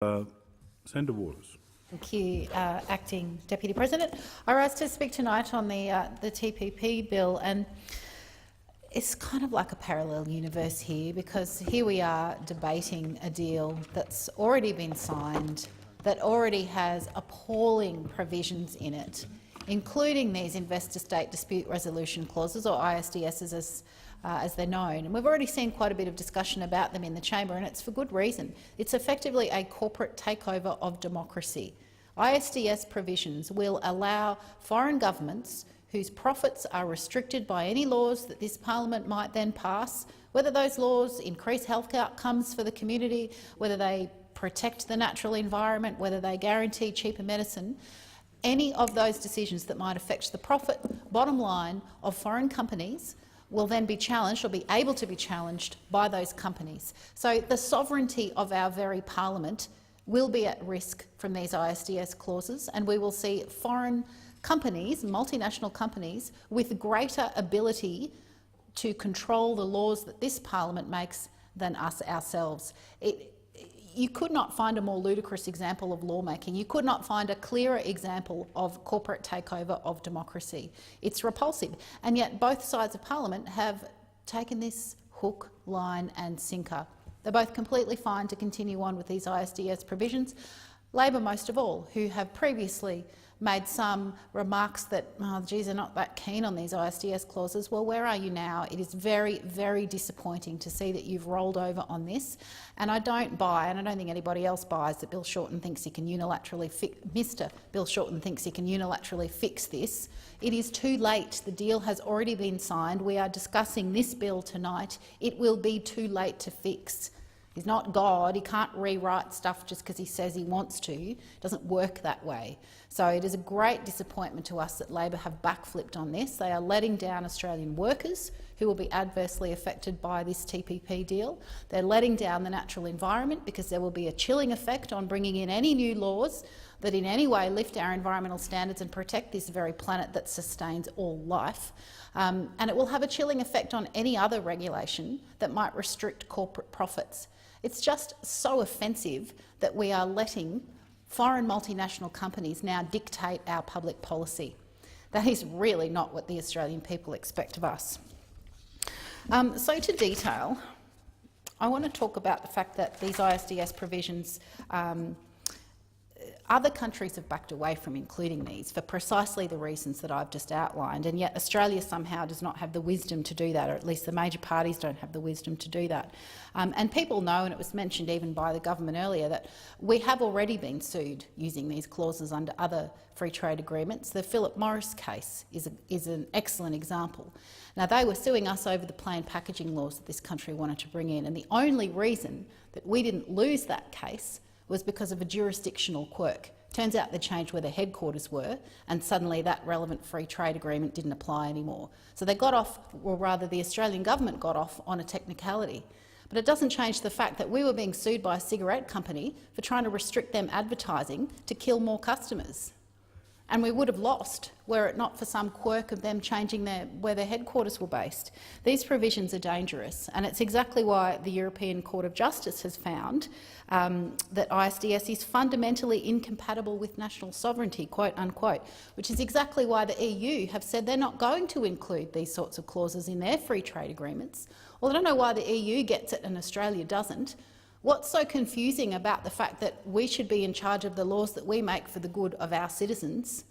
Senator Waters. Thank you, Acting Deputy President. I rise to speak tonight on the TPP bill, and it's kind of like a parallel universe here, because here we are debating a deal that's already been signed, that already has appalling provisions in it, including these investor-state dispute resolution clauses, or ISDSs as they're known. And we've already seen quite a bit of discussion about them in the chamber, and it's for good reason. It's effectively a corporate takeover of democracy. ISDS provisions will allow foreign governments whose profits are restricted by any laws that this parliament might then pass, whether those laws increase health outcomes for the community, whether they protect the natural environment, whether they guarantee cheaper medicine, any of those decisions that might affect the profit bottom line of foreign companies will then be challenged, or be able to be challenged, by those companies. So the sovereignty of our very parliament will be at risk from these ISDS clauses, and we will see foreign companies, multinational companies, with greater ability to control the laws that this parliament makes than us ourselves. You could not find a more ludicrous example of lawmaking. You could not find a clearer example of corporate takeover of democracy. It's repulsive, and yet both sides of parliament have taken this hook, line and sinker. They're both completely fine to continue on with these ISDS provisions. Labor most of all, who have previously made some remarks that, oh, geez, they're not that keen on these ISDS clauses. Well, where are you now? It is very, very disappointing to see that you've rolled over on this. And I don't buy, and I don't think anybody else buys, that Bill Shorten thinks he can unilaterally Mr. Bill Shorten thinks he can unilaterally fix this. It is too late. The deal has already been signed. We are discussing this bill tonight. It will be too late to fix. He's not God. He can't rewrite stuff just because he says he wants to. It doesn't work that way. So it is a great disappointment to us that Labor have backflipped on this. They are letting down Australian workers who will be adversely affected by this TPP deal. They're letting down the natural environment, because there will be a chilling effect on bringing in any new laws that in any way lift our environmental standards and protect this very planet that sustains all life. And it will have a chilling effect on any other regulation that might restrict corporate profits. It's just so offensive that we are letting foreign multinational companies now dictate our public policy. That is really not what the Australian people expect of us. So to detail, I want to talk about the fact that these ISDS provisions, other countries have backed away from including these for precisely the reasons that I've just outlined, and yet Australia somehow does not have the wisdom to do that, or at least the major parties don't have the wisdom to do that. And people know, and it was mentioned even by the government earlier, that we have already been sued using these clauses under other free trade agreements. The Philip Morris case is an excellent example. Now, they were suing us over the plain packaging laws that this country wanted to bring in, and the only reason that we didn't lose that case was because of a jurisdictional quirk. Turns out they changed where their headquarters were, and suddenly that relevant free trade agreement didn't apply anymore. So they got off, or rather the Australian government got off, on a technicality. But it doesn't change the fact that we were being sued by a cigarette company for trying to restrict them advertising to kill more customers. And we would have lost were it not for some quirk of them changing where their headquarters were based. These provisions are dangerous, and it's exactly why the European Court of Justice has found that ISDS is fundamentally incompatible with national sovereignty, quote unquote, which is exactly why the EU have said they're not going to include these sorts of clauses in their free trade agreements. Well, I don't know why the EU gets it and Australia doesn't. What's so confusing about the fact that we should be in charge of the laws that we make for the good of our citizens,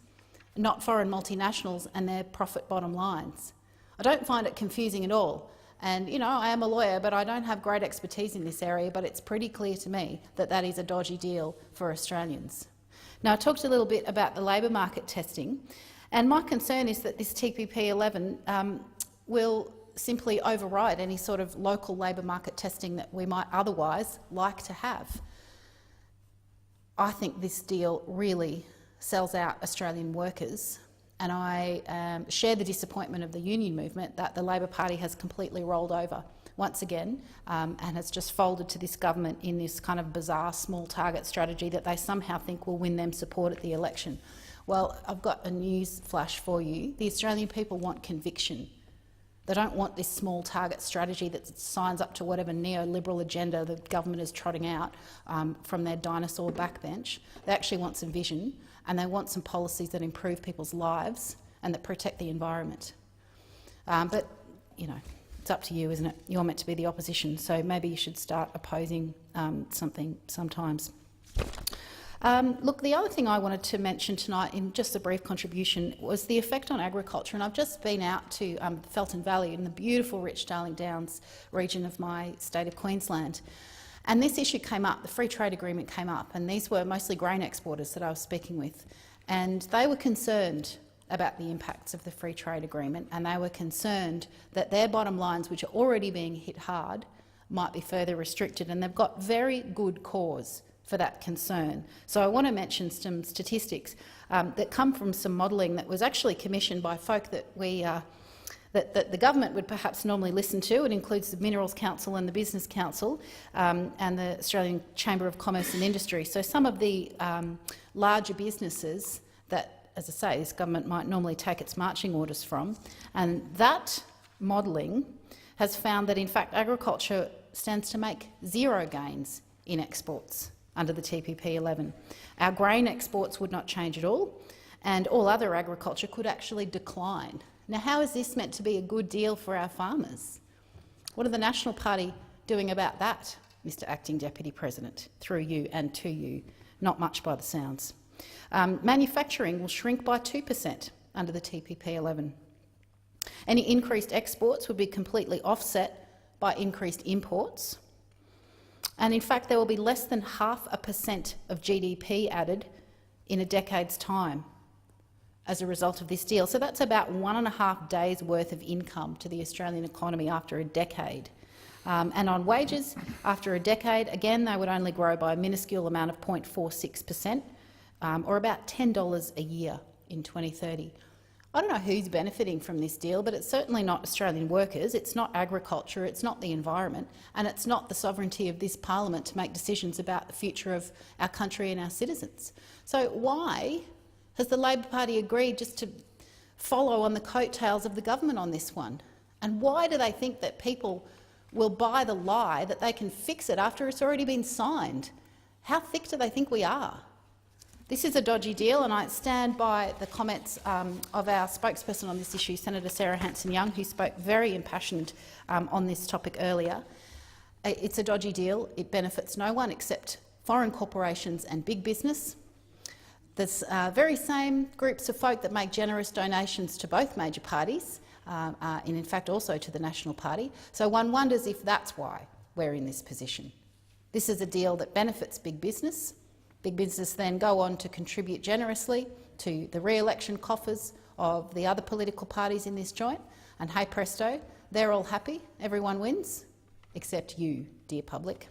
not foreign multinationals and their profit bottom lines? I don't find it confusing at all. And, you know, I am a lawyer, but I don't have great expertise in this area, but it's pretty clear to me that that is a dodgy deal for Australians. Now, I talked a little bit about the labour market testing, and my concern is that this TPP 11 will simply override any sort of local labour market testing that we might otherwise like to have. I think this deal really sells out Australian workers, and I share the disappointment of the union movement that the Labor Party has completely rolled over once again and has just folded to this government in this kind of bizarre small target strategy that they somehow think will win them support at the election. Well, I've got a news flash for you. The Australian people want conviction. They don't want this small target strategy that signs up to whatever neoliberal agenda the government is trotting out from their dinosaur backbench. They actually want some vision, and they want some policies that improve people's lives and that protect the environment. But, you know, it's up to you, isn't it? You're meant to be the opposition, so maybe you should start opposing something sometimes. Look, the other thing I wanted to mention tonight in just a brief contribution was the effect on agriculture. And I've just been out to the Felton Valley in the beautiful rich Darling Downs region of my state of Queensland. And this issue came up, the free trade agreement came up, and these were mostly grain exporters that I was speaking with. And they were concerned about the impacts of the free trade agreement, and they were concerned that their bottom lines, which are already being hit hard, might be further restricted. And they've got very good cause for that concern. So I want to mention some statistics that come from some modelling that was actually commissioned by folk that that the government would perhaps normally listen to. It includes the Minerals Council and the Business Council and the Australian Chamber of Commerce and Industry. So some of the larger businesses that, as I say, this government might normally take its marching orders from, and that modelling has found that in fact agriculture stands to make zero gains in exports under the TPP 11. Our grain exports would not change at all, and all other agriculture could actually decline. Now, how is this meant to be a good deal for our farmers? What are the National Party doing about that, Mr Acting Deputy President, through you and to you? Not much by the sounds. Manufacturing will shrink by 2% under the TPP 11. Any increased exports would be completely offset by increased imports. And in fact, there will be less than 0.5% of GDP added in a decade's time as a result of this deal. So that's about 1.5 days' worth of income to the Australian economy after a decade. And on wages, after a decade, again, they would only grow by a minuscule amount of 0.46%, or about $10 a year in 2030. I don't know who's benefiting from this deal, but it's certainly not Australian workers, it's not agriculture, it's not the environment, and it's not the sovereignty of this parliament to make decisions about the future of our country and our citizens. So why has the Labor Party agreed just to follow on the coattails of the government on this one? And why do they think that people will buy the lie that they can fix it after it's already been signed? How thick do they think we are? This is a dodgy deal, and I stand by the comments of our spokesperson on this issue, Senator Sarah Hanson-Young, who spoke very impassioned on this topic earlier. It's a dodgy deal. It benefits no one except foreign corporations and big business. There's very same groups of folk that make generous donations to both major parties, and in fact also to the National Party. So one wonders if that's why we're in this position. This is a deal that benefits big business. Big business then go on to contribute generously to the re-election coffers of the other political parties in this joint, and hey presto, they're all happy, everyone wins, except you, dear public.